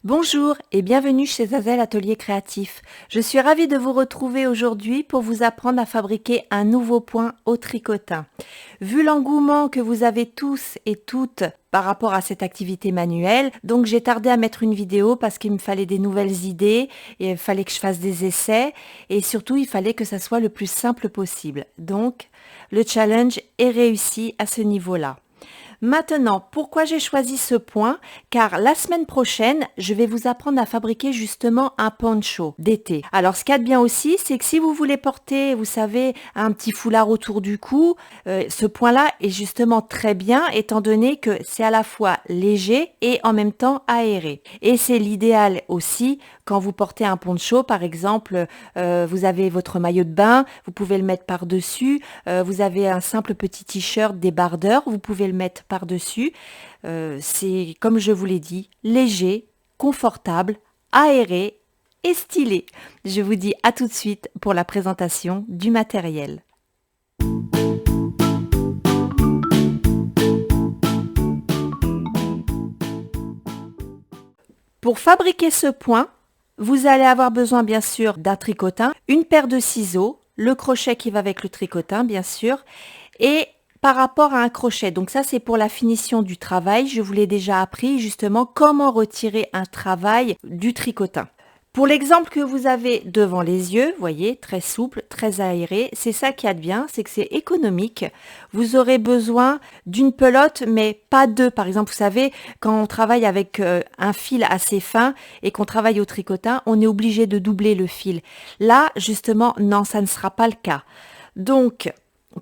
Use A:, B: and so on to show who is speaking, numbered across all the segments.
A: Bonjour et bienvenue chez Zazel Atelier Créatif. Je suis ravie de vous retrouver aujourd'hui pour vous apprendre à fabriquer un nouveau point au tricotin. Vu l'engouement que vous avez tous et toutes par rapport à cette activité manuelle, donc j'ai tardé à mettre une vidéo parce qu'il me fallait des nouvelles idées et il fallait que je fasse des essais et surtout il fallait que ça soit le plus simple possible. Donc le challenge est réussi à ce niveau-là. Maintenant, pourquoi j'ai choisi ce point? Car la semaine prochaine, je vais vous apprendre à fabriquer justement un poncho d'été. Alors, ce qu'il y a de bien aussi, c'est que si vous voulez porter, vous savez, un petit foulard autour du cou, ce point-là est justement très bien étant donné que c'est à la fois léger et en même temps aéré. Et c'est l'idéal aussi quand vous portez un poncho, par exemple, vous avez votre maillot de bain, vous pouvez le mettre par-dessus, vous avez un simple petit t-shirt débardeur, vous pouvez le mettre par-dessus. C'est, comme je vous l'ai dit, léger, confortable, aéré et stylé. Je vous dis à tout de suite pour la présentation du matériel. Pour fabriquer ce point, vous allez avoir besoin bien sûr d'un tricotin, une paire de ciseaux, le crochet qui va avec le tricotin bien sûr, et par rapport à un crochet. Donc ça c'est pour la finition du travail. Je vous l'ai déjà appris justement comment retirer un travail du tricotin. Pour l'exemple que vous avez devant les yeux, voyez, très souple, très aéré, c'est ça qui a de bien, c'est que c'est économique. Vous aurez besoin d'une pelote, mais pas deux. Par exemple, vous savez, quand on travaille avec un fil assez fin et qu'on travaille au tricotin, on est obligé de doubler le fil. Là, justement, non, ça ne sera pas le cas. Donc,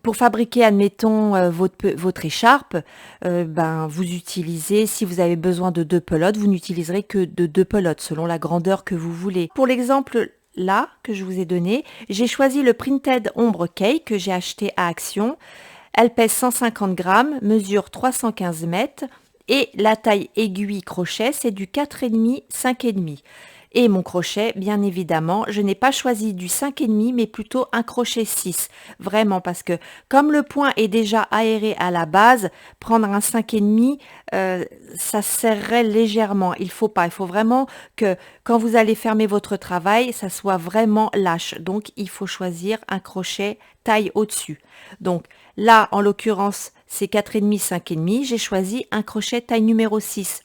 A: pour fabriquer, admettons, votre écharpe, vous utilisez, si vous avez besoin de deux pelotes, vous n'utiliserez que de deux pelotes selon la grandeur que vous voulez. Pour l'exemple là que je vous ai donné, j'ai choisi le Printed Ombre Cake que j'ai acheté à Action. Elle pèse 150 grammes, mesure 315 mètres et la taille aiguille crochet, c'est du 4,5, 5,5. Et mon crochet, bien évidemment, je n'ai pas choisi du 5,5 mais plutôt un crochet 6. Vraiment parce que comme le point est déjà aéré à la base, prendre un 5,5, ça serrerait légèrement. Il faut pas. Il faut vraiment que quand vous allez fermer votre travail, ça soit vraiment lâche. Donc il faut choisir un crochet taille au-dessus. Donc là, en l'occurrence, c'est 4,5, 5,5. J'ai choisi un crochet taille numéro 6.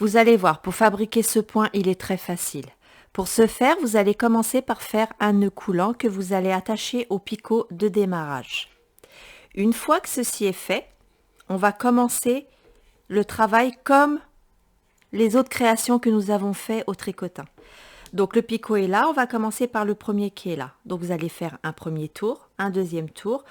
A: Vous allez voir, pour fabriquer ce point, il est très facile. Pour ce faire, vous allez commencer par faire un nœud coulant que vous allez attacher au picot de démarrage. Une fois que ceci est fait, on va commencer le travail comme les autres créations que nous avons fait au tricotin. Donc le picot est là, on va commencer par le premier qui est là. Donc vous allez faire un premier tour, un deuxième tour,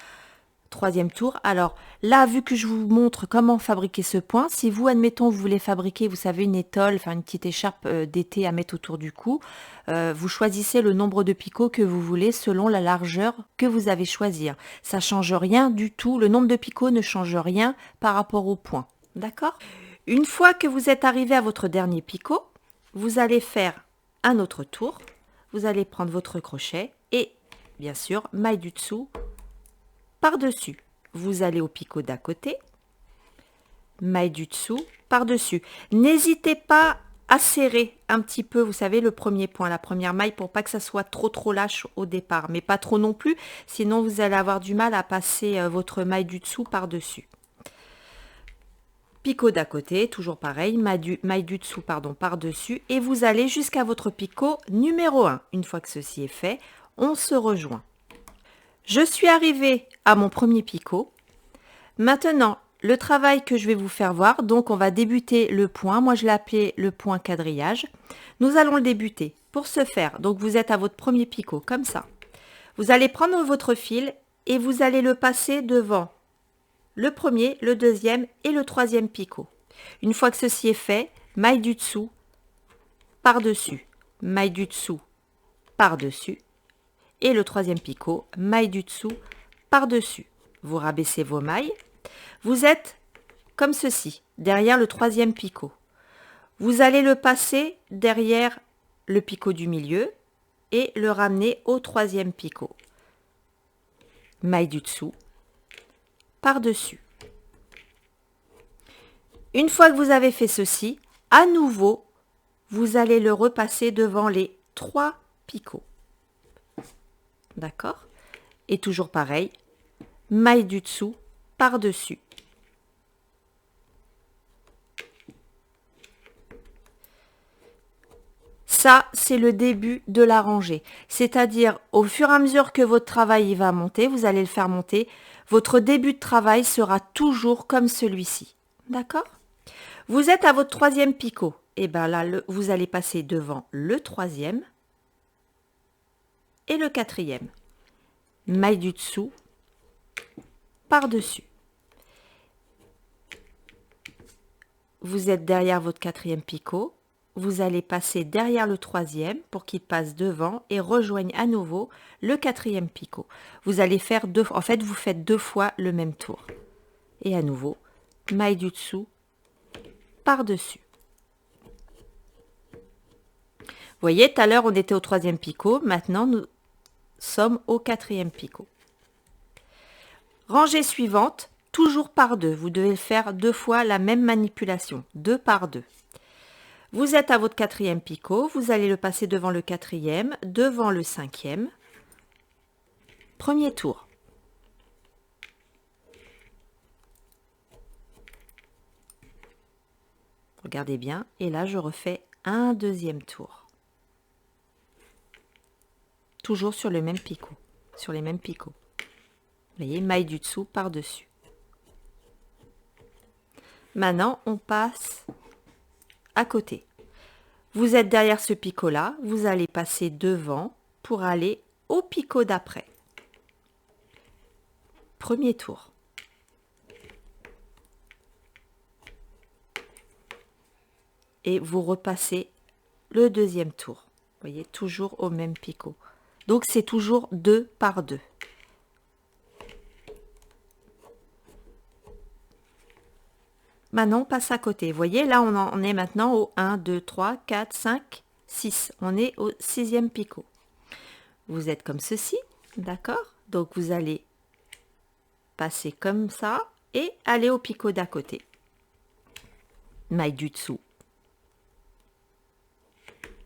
A: troisième tour. Alors là, vu que je vous montre comment fabriquer ce point, si vous, admettons, vous voulez fabriquer, vous savez, une étole, enfin une petite écharpe d'été à mettre autour du cou, vous choisissez le nombre de picots que vous voulez selon la largeur que vous avez choisi. Ça change rien du tout, le nombre de picots ne change rien par rapport au point. D'accord? Une fois que vous êtes arrivé à votre dernier picot, vous allez faire un autre tour. Vous allez prendre votre crochet et, bien sûr, maille du dessous par-dessus. Vous allez au picot d'à côté, maille du dessous, par-dessus. N'hésitez pas à serrer un petit peu, vous savez, le premier point, la première maille, pour pas que ça soit trop lâche au départ, mais pas trop non plus, sinon vous allez avoir du mal à passer votre maille du dessous par-dessus. Picot d'à côté, toujours pareil, maille du dessous, pardon, par-dessus, et vous allez jusqu'à votre picot numéro 1. Une fois que ceci est fait, on se rejoint. Je suis arrivée à mon premier picot. Maintenant, le travail que je vais vous faire voir, donc on va débuter le point. Moi, je l'ai appelé le point quadrillage. Nous allons le débuter. Pour ce faire, donc vous êtes à votre premier picot, comme ça. Vous allez prendre votre fil et vous allez le passer devant le premier, le deuxième et le troisième picot. Une fois que ceci est fait, maille du dessous, par-dessus, maille du dessous, par-dessus, et le troisième picot, maille du dessous, par-dessus. Vous rabaissez vos mailles. Vous êtes comme ceci, derrière le troisième picot. Vous allez le passer derrière le picot du milieu et le ramener au troisième picot. Maille du dessous, par-dessus. Une fois que vous avez fait ceci, à nouveau, vous allez le repasser devant les 3 picots. D'accord? Et toujours pareil, maille du dessous par-dessus. Ça, c'est le début de la rangée. C'est-à-dire, au fur et à mesure que votre travail va monter, vous allez le faire monter, votre début de travail sera toujours comme celui-ci. D'accord? Vous êtes à votre 3e picot. Et bien là, vous allez passer devant le 3e et le 4e. Maille du dessous par-dessus. Vous êtes derrière votre 4e picot. Vous allez passer derrière le 3e pour qu'il passe devant et rejoigne à nouveau le 4e picot. Vous allez faire en fait, vous faites 2 fois le même tour. Et à nouveau, maille du dessous par-dessus. Vous voyez, tout à l'heure, on était au 3e picot. Maintenant, nous sommes au 4e picot. Rangée suivante, toujours par 2. Vous devez faire 2 fois la même manipulation, 2 par 2. Vous êtes à votre 4e picot, vous allez le passer devant le 4e, devant le 5e. Premier tour. Regardez bien, et là je refais un 2e tour. Toujours sur le même picot, sur les mêmes picots. Vous voyez, maille du dessous par-dessus. Maintenant, on passe à côté. Vous êtes derrière ce picot-là, vous allez passer devant pour aller au picot d'après. Premier tour. Et vous repassez le 2e tour. Vous voyez, toujours au même picot. Donc, c'est toujours 2 par 2. Maintenant, on passe à côté. Vous voyez, là, on en est maintenant au 1, 2, 3, 4, 5, 6. On est au 6e picot. Vous êtes comme ceci, d'accord? Donc, vous allez passer comme ça et aller au picot d'à côté. Maille du dessous.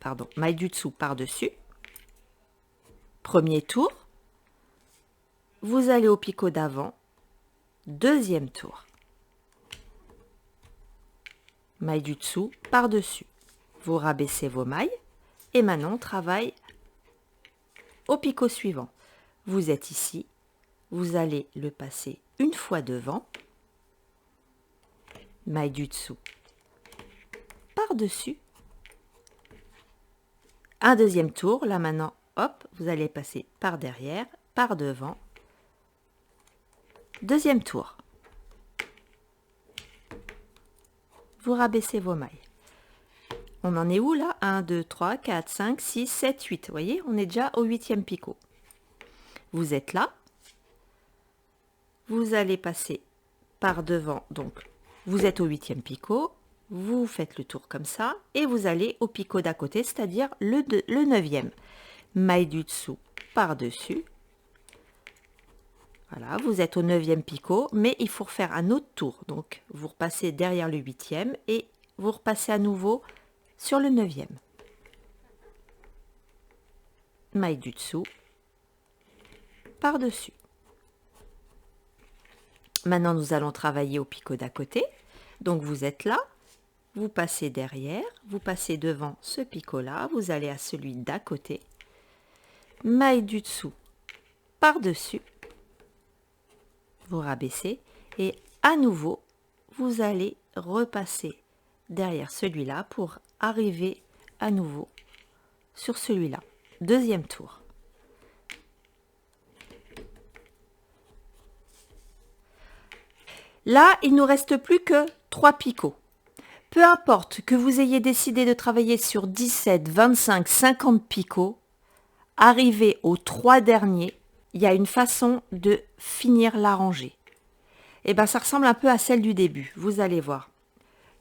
A: Pardon, maille du dessous par-dessus. Premier tour. Vous allez au picot d'avant. 2e tour. Maille du dessous par-dessus. Vous rabaissez vos mailles et maintenant on travaille au picot suivant. Vous êtes ici, vous allez le passer une fois devant, maille du dessous par-dessus, un 2e tour, là maintenant, hop, vous allez passer par derrière, par devant, 2e tour. Vous rabaissez vos mailles. On en est où là? 1, 2, 3, 4, 5, 6, 7, 8. Vous voyez, on est déjà au 8e picot. Vous êtes là. Vous allez passer par devant. Donc, vous êtes au 8e picot. Vous faites le tour comme ça. Et vous allez au picot d'à côté, c'est-à-dire le 9e. Maille du dessous par-dessus. Voilà, vous êtes au 9e picot, mais il faut refaire un autre tour. Donc, vous repassez derrière le 8e et vous repassez à nouveau sur le 9e. Maille du dessous, par-dessus. Maintenant, nous allons travailler au picot d'à côté. Donc, vous êtes là, vous passez derrière, vous passez devant ce picot-là, vous allez à celui d'à côté. Maille du dessous, par-dessus. Vous rabaissez et à nouveau vous allez repasser derrière celui-là pour arriver à nouveau sur celui-là. 2e tour. Là, il ne nous reste plus que 3 picots. Peu importe que vous ayez décidé de travailler sur 17, 25, 50 picots, arrivé aux 3 derniers, il y a une façon de finir la rangée. Et bien, ça ressemble un peu à celle du début. Vous allez voir.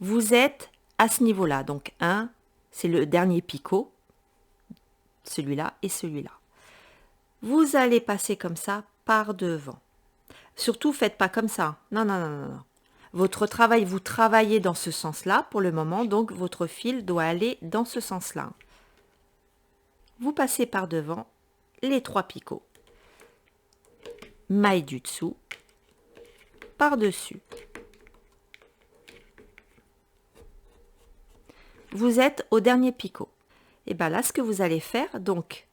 A: Vous êtes à ce niveau-là. Donc, 1, c'est le dernier picot. Celui-là et celui-là. Vous allez passer comme ça par devant. Surtout, faites pas comme ça. Non, non, non, non, non. Votre travail, vous travaillez dans ce sens-là pour le moment, donc votre fil doit aller dans ce sens-là. Vous passez par devant les 3 picots. Maille du dessous, par-dessus. Vous êtes au dernier picot. Et bien là, ce que vous allez faire, donc,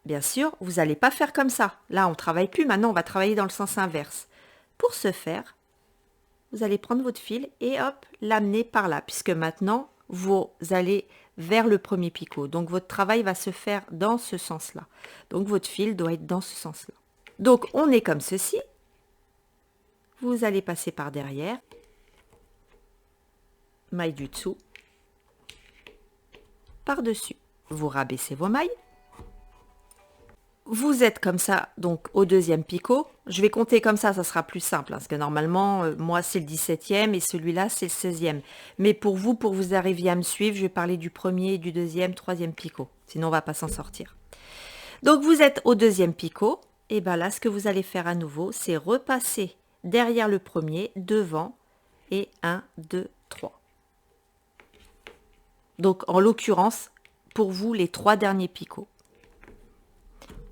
A: bien sûr, vous n'allez pas faire comme ça. Là, on ne travaille plus, maintenant on va travailler dans le sens inverse. Pour ce faire, vous allez prendre votre fil et hop, l'amener par là, puisque maintenant, vous allez vers le premier picot. Donc, votre travail va se faire dans ce sens-là. Donc, votre fil doit être dans ce sens-là. Donc, on est comme ceci. Vous allez passer par derrière. Maille du dessous. Par-dessus. Vous rabaissez vos mailles. Vous êtes comme ça, donc au deuxième picot. Je vais compter comme ça sera plus simple, parce que normalement, moi, c'est le 17e et celui-là, c'est le 16e. Mais pour vous arriviez à me suivre, je vais parler du premier, du deuxième, troisième picot. Sinon, on ne va pas s'en sortir. Donc, vous êtes au deuxième picot. Et bien là, ce que vous allez faire à nouveau, c'est repasser derrière le premier, devant, et 1, 2, 3. Donc, en l'occurrence, pour vous, les 3 derniers picots.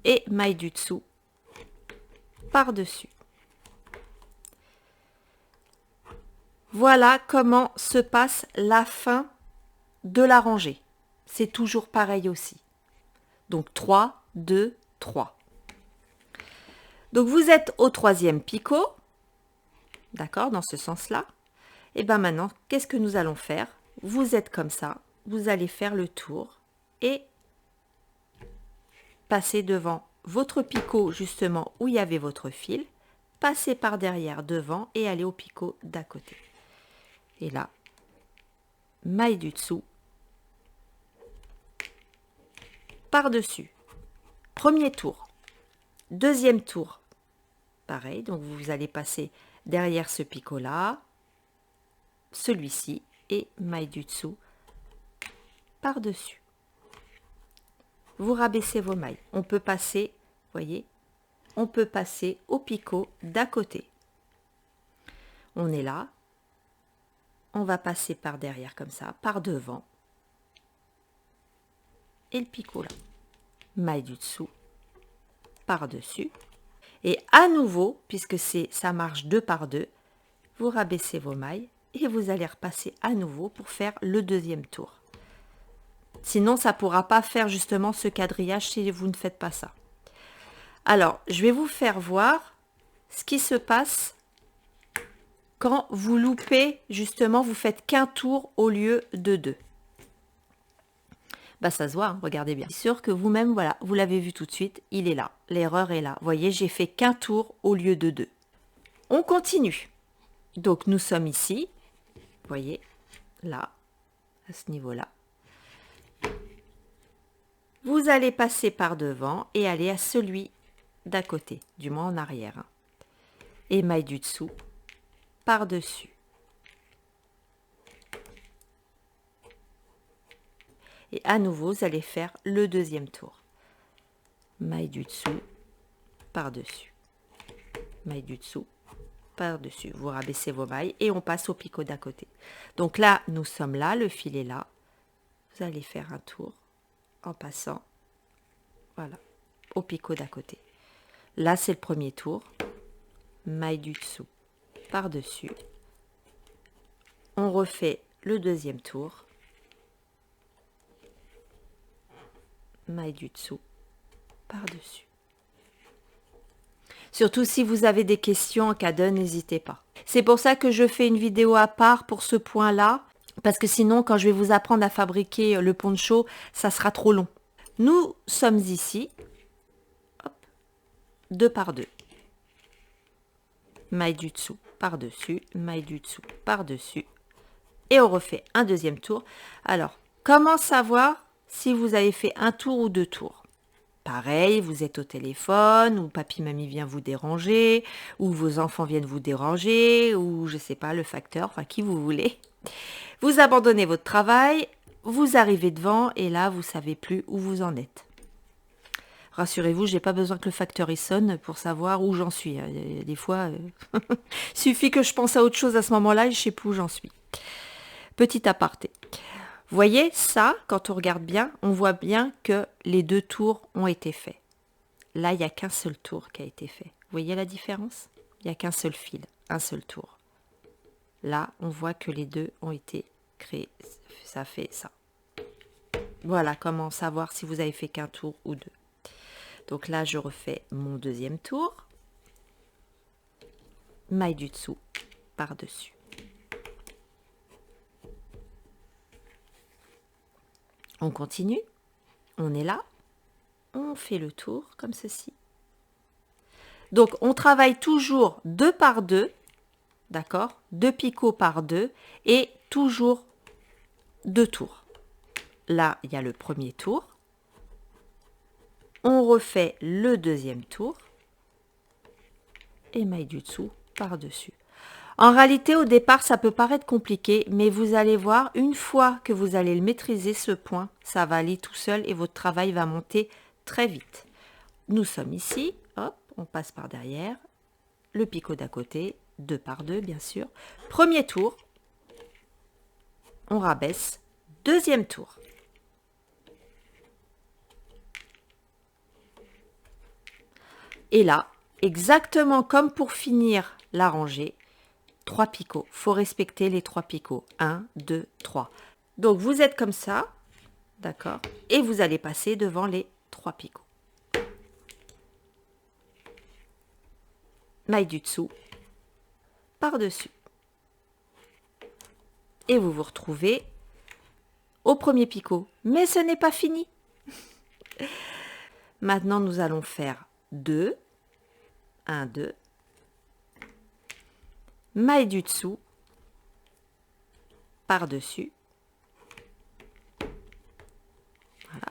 A: Et maille du dessous par-dessus. Voilà comment se passe la fin de la rangée. C'est toujours pareil aussi. Donc 3, 2, 3. Donc vous êtes au 3e picot, d'accord, dans ce sens-là. Et bien maintenant, qu'est-ce que nous allons faire? Vous êtes comme ça, vous allez faire le tour et passez devant votre picot justement où il y avait votre fil, passez par derrière devant et allez au picot d'à côté. Et là, maille du dessous, par-dessus. Premier tour. Deuxième tour, pareil, donc vous allez passer derrière ce picot-là, celui-ci, et maille du dessous, par-dessus. Vous rabaissez vos mailles. On peut passer, voyez, on peut passer au picot d'à côté. On est là. On va passer par derrière comme ça, par devant. Et le picot là. Maille du dessous, par-dessus. Et à nouveau, puisque ça marche 2 par 2, vous rabaissez vos mailles et vous allez repasser à nouveau pour faire le deuxième tour. Sinon, ça ne pourra pas faire justement ce quadrillage si vous ne faites pas ça. Alors, je vais vous faire voir ce qui se passe quand vous loupez, justement, vous faites qu'un tour au lieu de 2. Bah, ça se voit, hein, regardez bien. C'est sûr que vous-même, voilà, vous l'avez vu tout de suite, il est là. L'erreur est là. Vous voyez, j'ai fait qu'un tour au lieu de 2. On continue. Donc, nous sommes ici. Vous voyez, là, à ce niveau-là. Vous allez passer par devant et aller à celui d'à côté, du moins en arrière. Et maille du dessous, par-dessus. Et à nouveau, vous allez faire le deuxième tour. Maille du dessous, par-dessus. Maille du dessous, par-dessus. Vous rabaissez vos mailles et on passe au picot d'à côté. Donc là, nous sommes là, le fil est là. Vous allez faire un tour en passant, voilà, au picot d'à côté. Là, c'est le premier tour. Maille du dessous, par-dessus. On refait le deuxième tour. Maille du dessous, par-dessus. Surtout si vous avez des questions en cas de, n'hésitez pas. C'est pour ça que je fais une vidéo à part pour ce point-là, parce que sinon, quand je vais vous apprendre à fabriquer le poncho, ça sera trop long. Nous sommes ici, hop, 2 par 2. Maille du dessous, par-dessus, maille du dessous, par-dessus. Et on refait un deuxième tour. Alors, comment savoir si vous avez fait un tour ou 2 tours? Pareil, vous êtes au téléphone, ou papy, mamie vient vous déranger, ou vos enfants viennent vous déranger, ou je sais pas, le facteur, enfin qui vous voulez. Vous abandonnez votre travail, vous arrivez devant, et là, vous savez plus où vous en êtes. Rassurez-vous, j'ai pas besoin que le facteur il sonne pour savoir où j'en suis. Des fois, il suffit que je pense à autre chose à ce moment-là et je sais plus où j'en suis. Petit aparté. Vous voyez, ça, quand on regarde bien, on voit bien que les 2 tours ont été faits. Là, il n'y a qu'un seul tour qui a été fait. Vous voyez la différence? Il n'y a qu'un seul fil, un seul tour. Là, on voit que les 2 ont été créés. Ça fait ça. Voilà comment savoir si vous avez fait qu'un tour ou 2. Donc là, je refais mon 2e tour. Maille du dessous par-dessus. On continue. On est là. On fait le tour comme ceci. Donc, on travaille toujours 2 par 2. D'accord? 2 picots par 2 et toujours 2 tours. Là, il y a le premier tour. On refait le 2e tour. Et maille du dessous par-dessus. En réalité, au départ, ça peut paraître compliqué, mais vous allez voir, une fois que vous allez le maîtriser, ce point, ça va aller tout seul et votre travail va monter très vite. Nous sommes ici, hop, on passe par derrière, le picot d'à côté, 2 par 2 bien sûr. Premier tour, on rabaisse, 2e tour. Et là, exactement comme pour finir la rangée, 3 picots. Il faut respecter les 3 picots. 1, 2, 3. Donc, vous êtes comme ça, d'accord? Et vous allez passer devant les 3 picots. Maille du dessous, par-dessus. Et vous vous retrouvez au premier picot. Mais ce n'est pas fini. Maintenant, nous allons faire 2. 1, 2. Maille du dessous, par-dessus. Voilà.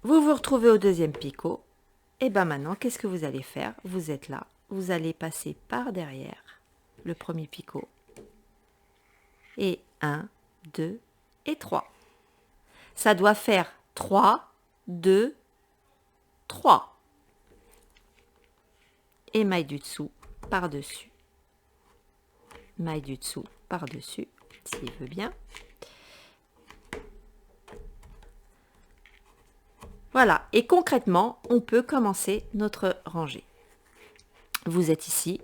A: Vous vous retrouvez au 2e picot. Et bien maintenant, qu'est-ce que vous allez faire? Vous êtes là. Vous allez passer par derrière le premier picot. Et 1, 2 et 3. Ça doit faire 3, 2, 3. Et maille du dessous par-dessus. Maille du dessous par-dessus, s'il veut bien. Voilà, et concrètement, on peut commencer notre rangée. Vous êtes ici,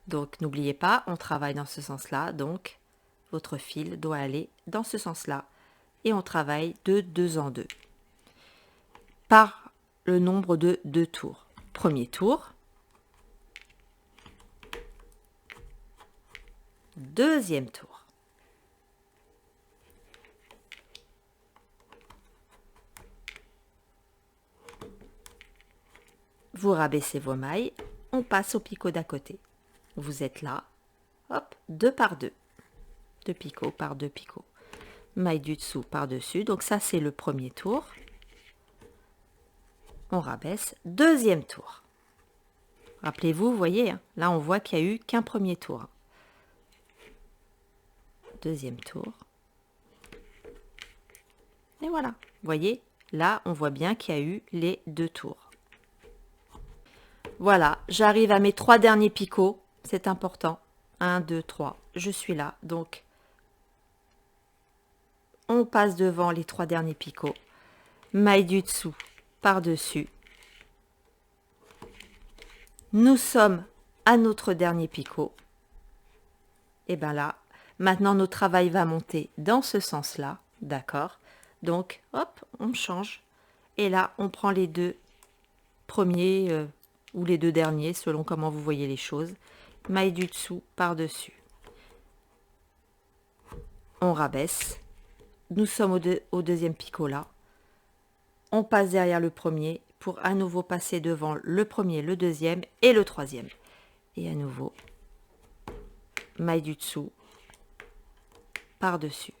A: donc n'oubliez pas, on travaille dans ce sens-là, donc votre fil doit aller dans ce sens-là. Et on travaille de 2 en 2, par le nombre de 2 tours. Premier tour. Deuxième tour. Vous rabaissez vos mailles, on passe au picot d'à côté. Vous êtes là, hop, 2 par 2. 2 picots par 2 picots. Maille du dessous par-dessus, donc ça c'est le premier tour. On rabaisse, 2e tour. Rappelez-vous, vous voyez, hein, là on voit qu'il n'y a eu qu'un premier tour. 2e tour. Et voilà, vous voyez, là on voit bien qu'il y a eu les 2 tours. Voilà, j'arrive à mes 3 derniers picots, c'est important. 1, 2, 3, je suis là. Donc, on passe devant les 3 derniers picots. Maille du dessous par-dessus. Nous sommes à notre dernier picot. Et bien là, maintenant notre travail va monter dans ce sens-là, d'accord? Donc, hop, on change. Et là, on prend les 2 premiers ou les 2 derniers, selon comment vous voyez les choses. Maille du dessous par-dessus. On rabaisse. Nous sommes au 2e picot là. On passe derrière le premier pour à nouveau passer devant le premier, le 2e et le 3e. Et à nouveau, maille du dessous par-dessus.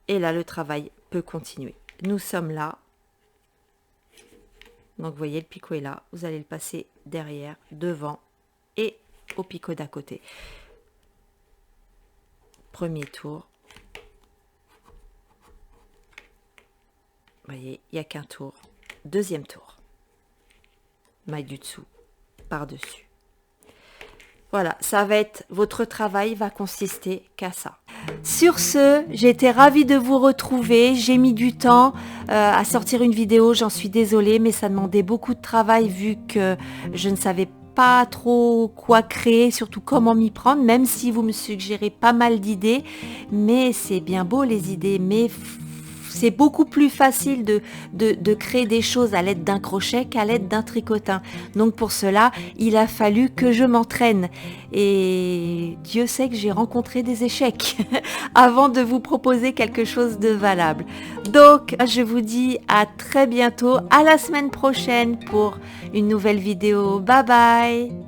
A: Et là, le travail peut continuer. Nous sommes là. Donc, vous voyez, le picot est là. Vous allez le passer derrière, devant et au picot d'à côté. Premier tour. voyez, il n'y a qu'un tour. Deuxième tour. Maille du dessous, par-dessus. Voilà, ça va être, votre travail va consister qu'à ça. Sur ce, j'ai été ravie de vous retrouver. J'ai mis du temps à sortir une vidéo, j'en suis désolée, mais ça demandait beaucoup de travail vu que je ne savais pas trop quoi créer, surtout comment m'y prendre, même si vous me suggérez pas mal d'idées. Mais c'est bien beau les idées, mais c'est beaucoup plus facile de créer des choses à l'aide d'un crochet qu'à l'aide d'un tricotin. Donc pour cela, il a fallu que je m'entraîne. Et Dieu sait que j'ai rencontré des échecs avant de vous proposer quelque chose de valable. Donc je vous dis à très bientôt, à la semaine prochaine pour une nouvelle vidéo. Bye bye!